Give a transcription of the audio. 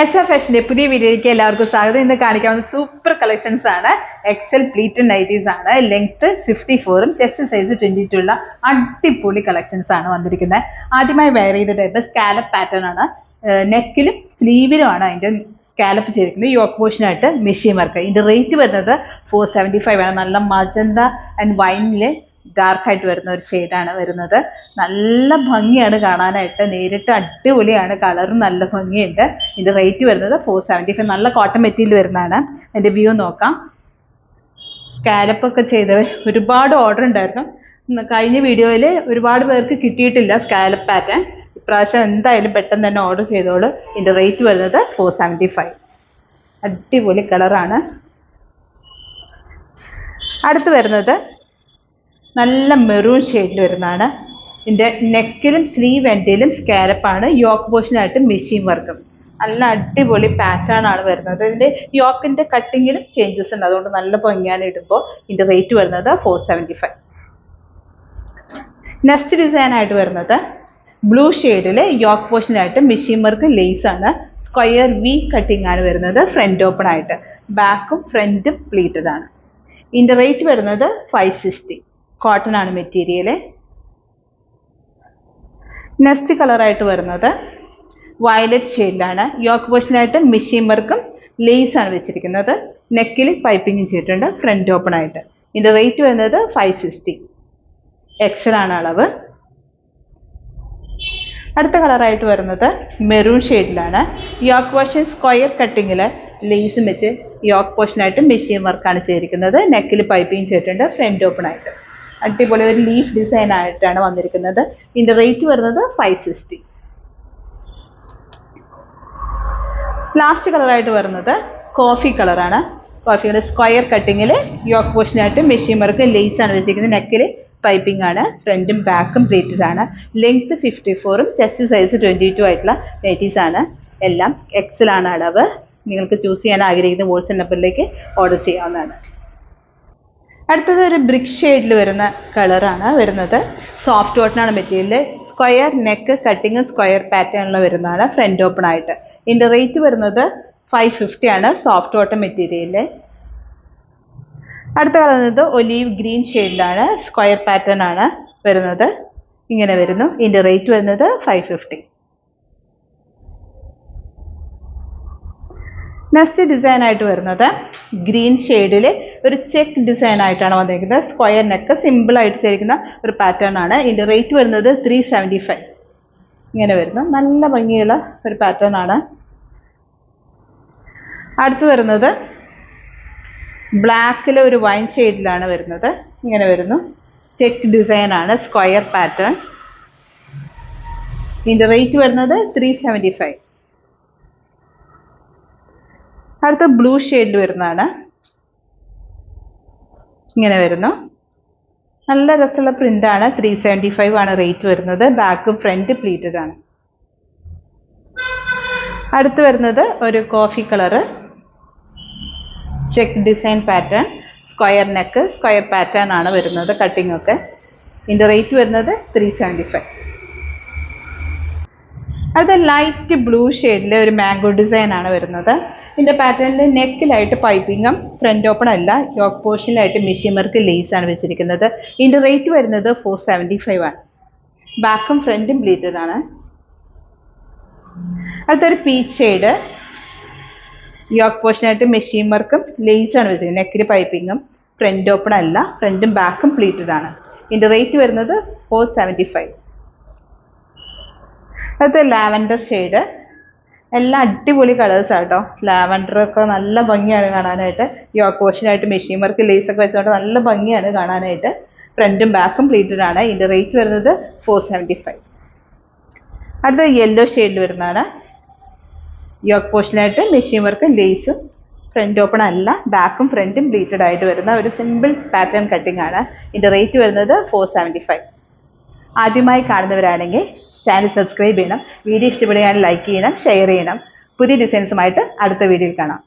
S ഫാഷന്റെ പുതിയ വീഡിയോയിലേക്ക് എല്ലാവർക്കും സ്വാഗതം. ഇന്ന് കാണിക്കാവുന്ന സൂപ്പർ കളക്ഷൻസ് ആണ്. എക്സൽ പ്ലീറ്റഡ് നൈറ്റീസ് ആണ്. ലെങ്ത് 54ഉം ചെസ്റ്റ് സൈസ് 22 ഉള്ള അടിപൊളി കളക്ഷൻസ് ആണ് വന്നിരിക്കുന്നത്. ആദ്യമായി വെയർ ചെയ്ത ടൈപ്പ് സ്കാലപ്പ് പാറ്റേൺ ആണ്. നെക്കിലും സ്ലീവിലുമാണ് അതിന്റെ സ്കാലപ്പ് ചെയ്തിരിക്കുന്നത്. യോക്ക് പോർഷനായിട്ട് മെഷീൻ വർക്ക്. ഇതിന്റെ റേറ്റ് വരുന്നത് 475 ആണ്. നല്ല മജന്ത ആൻഡ് വൈനില് ഡാർക്ക് ആയിട്ട് വരുന്ന ഒരു ഷെയ്ഡാണ് വരുന്നത്. നല്ല ഭംഗിയാണ് കാണാനായിട്ട്. നേരിട്ട് അടിപൊളിയാണ്. കളറും നല്ല ഭംഗിയുണ്ട്. ഇതിന്റെ റേറ്റ് വരുന്നത് 475. നല്ല കോട്ടൺ മെറ്റീരിയൽ വരുന്നതാണ്. അതിന്റെ വ്യൂ നോക്കാം. സ്കാലപ്പ് ഒക്കെ ചെയ്ത് ഒരുപാട് ഓർഡർ ഉണ്ടായിരുന്നു. കഴിഞ്ഞ വീഡിയോയിൽ ഒരുപാട് പേർക്ക് കിട്ടിയിട്ടില്ല സ്കാലപ്പ് പാറ്റേൺ. ഇപ്രാവശ്യം എന്തായാലും പെട്ടെന്ന് തന്നെ ഓർഡർ ചെയ്തോളൂ. ഇതിന്റെ റേറ്റ് വരുന്നത് 475. അടിപൊളി കളറാണ്. അടുത്ത് വരുന്നത് നല്ല മെറൂൺ ഷെയ്ഡിൽ വരുന്നതാണ്. ഇതിന്റെ നെക്കിലും സ്ലീവ് എൻഡിലും സ്കാലപ്പാണ്. യോക്ക് പോർഷനായിട്ട് മെഷീൻ വർക്കും. നല്ല അടിപൊളി പാറ്റേൺ ആണ് വരുന്നത്. ഇതിന്റെ യോക്കിന്റെ കട്ടിങ്ങിലും ചേഞ്ചസ് ഉണ്ട്. അതുകൊണ്ട് നല്ല ഭംഗിയാണ് ഇടുമ്പോൾ. ഇതിന്റെ റേറ്റ് വരുന്നത് 475. നെക്സ്റ്റ് ഡിസൈൻ ആയിട്ട് വരുന്നത് ബ്ലൂ ഷെയ്ഡില് യോക്ക് പോർഷനായിട്ട് മെഷീൻ വർക്ക് ലേസ് ആണ്. സ്ക്വയർ വി കട്ടിംഗ് ആണ് വരുന്നത്. ഫ്രണ്ട് ഓപ്പൺ ആയിട്ട്. ബാക്കും ഫ്രണ്ടും പ്ലീറ്റഡ് ആണ്. ഇതിന്റെ റേറ്റ് വരുന്നത് 560. കോട്ടൺ ആണ് മെറ്റീരിയൽ. നെക്സ്റ്റ് കളറായിട്ട് വരുന്നത് വയലറ്റ് ഷെയ്ഡിലാണ്. യോക്ക് പോർഷനായിട്ട് മെഷീൻ വർക്കും ലേസ് ആണ് വെച്ചിരിക്കുന്നത്. നെക്കിൽ പൈപ്പിങ്ങും ചെയ്തിട്ടുണ്ട്. ഫ്രണ്ട് ഓപ്പൺ ആയിട്ട്. ഇതിന്റെ റേറ്റ് വരുന്നത് 560. എക്സൽ ആണ് അളവ്. അടുത്ത കളറായിട്ട് വരുന്നത് മെറൂൺ ഷെയ്ഡിലാണ്. യോക്ക് പോർഷൻ സ്ക്വയർ കട്ടിങ്ങിൽ ലേസും വെച്ച് യോക്ക് പോർഷനായിട്ട് മെഷീൻ വർക്കാണ് ചെയ്തിരിക്കുന്നത്. നെക്കിൽ പൈപ്പിങ് ചെയ്തിട്ടുണ്ട്. ഫ്രണ്ട് ഓപ്പൺ ആയിട്ട്. അടിപൊളി ഒരു ലീഫ് ഡിസൈൻ ആയിട്ടാണ് വന്നിരിക്കുന്നത്. ഇതിന്റെ റേറ്റ് വരുന്നത് 560. ലാസ്റ്റ് കളറായിട്ട് വരുന്നത് കോഫി കളറാണ്. കോഫിയുടെ സ്ക്വയർ കട്ടിങ്ങിൽ യോക്ക് പോർഷനായിട്ട് മെഷീൻ വർക്ക് ലേസ് ആണ് വെച്ചിരിക്കുന്നത്. നെക്കിൽ പൈപ്പിംഗ് ആണ്. ഫ്രണ്ടും ബാക്കും പ്ലീറ്റഡ് ആണ്. ലെങ്ത് 54ഉം ചെസ്റ്റ് സൈസ് 22 ആയിട്ടുള്ള നൈറ്റീസ് ആണ്. എല്ലാം എക്സൽ ആണ് അളവ്. നിങ്ങൾക്ക് ചൂസ് ചെയ്യാൻ ആഗ്രഹിക്കുന്ന വാട്സ്ആപ്പ് നമ്പറിലേക്ക് ഓർഡർ ചെയ്യാവുന്നതാണ്. അടുത്തത് ഒരു ബ്രിക്ക് ഷെയ്ഡിൽ വരുന്ന കളറാണ് വരുന്നത്. സോഫ്റ്റ് കോട്ടൺ ആണ് material. Square neck cutting square പാറ്റേണിൽ വരുന്നതാണ്. ഫ്രണ്ട് ഓപ്പൺ ആയിട്ട്. ഇതിന്റെ റേറ്റ് വരുന്നത് 550 ആണ്. Soft cotton material. അടുത്ത കളർ വരുന്നത് ഒലീവ് ഗ്രീൻ ഷെയ്ഡിലാണ്. സ്ക്വയർ പാറ്റേൺ ആണ് വരുന്നത്. ഇങ്ങനെ വരുന്നു. ഇതിന്റെ റേറ്റ് വരുന്നത് 550. നെക്സ്റ്റ് ഡിസൈൻ ആയിട്ട് വരുന്നത് ഗ്രീൻ ഷെയ്ഡിൽ ഒരു ചെക്ക് ഡിസൈൻ ആയിട്ടാണ് വന്നിരിക്കുന്നത്. സ്ക്വയർ നെക്ക് സിമ്പിൾ ആയിട്ട് ചെയ്തിരിക്കുന്ന ഒരു പാറ്റേൺ ആണ്. ഇതിന്റെ റേറ്റ് വരുന്നത് 375. ഇങ്ങനെ വരുന്നു. നല്ല ഭംഗിയുള്ള ഒരു പാറ്റേൺ ആണ്. അടുത്ത് വരുന്നത് ബ്ലാക്കിൽ ഒരു വൈൻ ഷെയ്ഡിലാണ് വരുന്നത്. ഇങ്ങനെ വരുന്നു. ചെക്ക് ഡിസൈൻ ആണ്. Square pattern. ഇതിന്റെ റേറ്റ് വരുന്നത് 375. അടുത്ത ബ്ലൂ ഷെയ്ഡിൽ വരുന്നതാണ്. ഇങ്ങനെ വരുന്നു. നല്ല രസമുള്ള പ്രിന്റ് ആണ്. 375 ആണ് റേറ്റ് വരുന്നത്. ബാക്കും ഫ്രണ്ട് പ്ലീറ്റഡ് ആണ്. അടുത്ത് വരുന്നത് ഒരു coffee colour check design pattern. Square neck square pattern ആണ് വരുന്നത്. കട്ടിംഗ് ഒക്കെ. ഇതിന്റെ റേറ്റ് വരുന്നത് 375. അടുത്ത ലൈറ്റ് ബ്ലൂ ഷെയ്ഡിലെ ഒരു മാംഗോ ഡിസൈൻ ആണ് വരുന്നത്. ഇതിന്റെ പാറ്റേണിൽ നെക്കിലായിട്ട് പൈപ്പിങ്ങും ഫ്രണ്ട് ഓപ്പൺ അല്ല. യോക്ക് പോർഷനിലായിട്ട് മെഷീൻ വർക്ക് ലേസ് ആണ് വെച്ചിരിക്കുന്നത്. ഇതിന്റെ റേറ്റ് വരുന്നത് 475 ആണ്. ബാക്കും ഫ്രണ്ടും പ്ലീറ്റഡ് ആണ്. അടുത്തൊരു പീച്ച് ഷെയ്ഡ്. യോക്ക് പോർഷനായിട്ട് മെഷീൻ വർക്കും ലേസ് ആണ് വെച്ചിരിക്കുന്നത്. നെക്കിൽ പൈപ്പിങ്ങും ഫ്രണ്ട് ഓപ്പൺ അല്ല. ഫ്രണ്ടും ബാക്കും പ്ലീറ്റഡ് ആണ്. ഇതിന്റെ റേറ്റ് വരുന്നത് 475. അടുത്ത ലാവൻഡർ ഷെയ്ഡ്. എല്ലാം അടിപൊളി കളേഴ്സ് ആട്ടോ. ലാവൻഡർ ഒക്കെ നല്ല ഭംഗിയാണ് കാണാനായിട്ട്. യോക്ക് പോർഷനായിട്ട് മെഷീൻ വർക്ക് ലേസ് ഒക്കെ വെച്ചുകൊണ്ട് നല്ല ഭംഗിയാണ് കാണാനായിട്ട്. ഫ്രണ്ടും ബാക്കും പ്ലീറ്റഡ് ആണ്. ഇതിന്റെ റേറ്റ് വരുന്നത് 475. അടുത്ത യെല്ലോ ഷെയ്ഡിൽ വരുന്നതാണ്. യോക്ക് പോർഷനായിട്ട് മെഷീൻ വർക്ക് ലേസും ഫ്രണ്ട് ഓപ്പൺ അല്ല. ബാക്കും ഫ്രണ്ടും പ്ലീറ്റഡ് ആയിട്ട് വരുന്ന ഒരു സിമ്പിൾ പാറ്റേൺ കട്ടിംഗ് ആണ്. ഇതിന്റെ റേറ്റ് വരുന്നത് 475. ആദ്യമായി കാണുന്നവരാണെങ്കിൽ ചാനൽ സബ്സ്ക്രൈബ് ചെയ്യണം. വീഡിയോ ഇഷ്ടപ്പെടുകയാണെങ്കിൽ ലൈക്ക് ചെയ്യണം, ഷെയർ ചെയ്യണം. പുതിയ ഡിസൈൻസുമായിട്ട് അടുത്ത വീഡിയോയിൽ കാണാം.